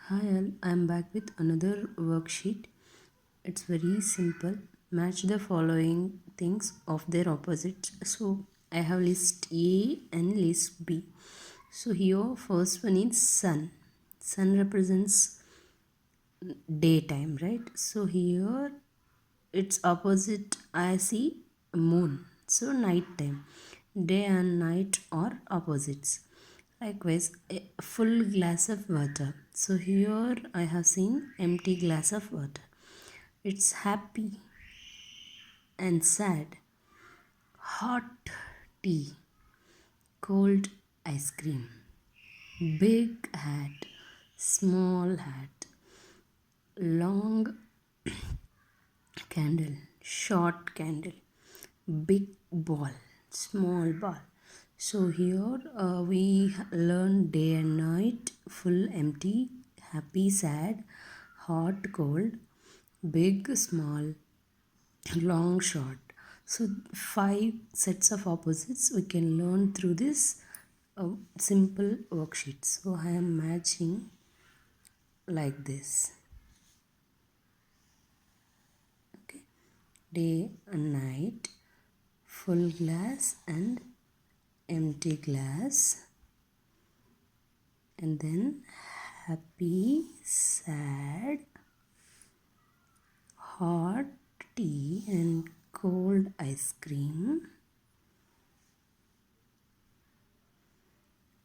Hi all, I'm back with another worksheet. It's very simple. Match the following things of their opposites. So I have list A and list B. So here first one is sun. Sun represents daytime, right? So here its opposite I see moon. So night time. Day and night are opposites. Likewise, a full glass of water. So here I have seen empty glass of water. It's happy and sad. Hot tea, cold ice cream. Big hat, small hat. Long candle, short candle. Big ball, small ball. So here we learn day and night, full, empty, happy, sad, hot, cold, big, small, long, short. So 5 sets of opposites we can learn through this simple worksheet. So I am matching like this. Okay, day and night, full glass and empty glass, and then happy, sad, hot tea and cold ice cream,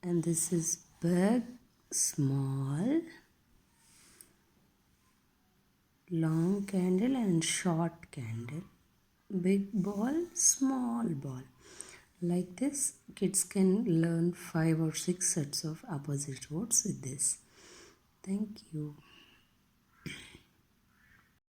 and this is big, small, long candle and short candle, big ball, small ball. Like this, kids can learn 5 or 6 sets of opposite words with this. Thank you.